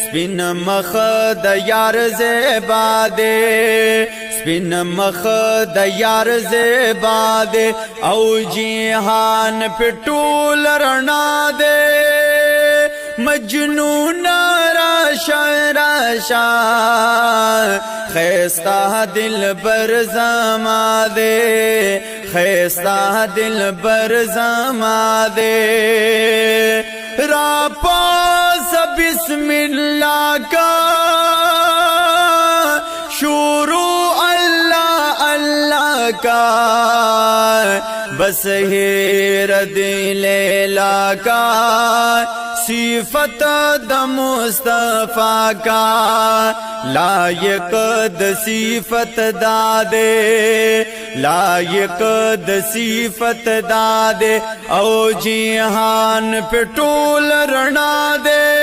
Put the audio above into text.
سپین مخ د یار زیبا دے سپین مخ د یار زیبا دے او جہان پہ ټول رڼا دے مجنون راشا راشا خیستا دل بر زما دے خیستا دل بر زما دے را پاس بسم اللہ کا شروع اللہ اللہ کا بس ہیر دل لیلا کا صفت د مصطفیٰ کا لائق د صفت دادے لائق د صفت دادے او جہان پہ ټول رڼا دے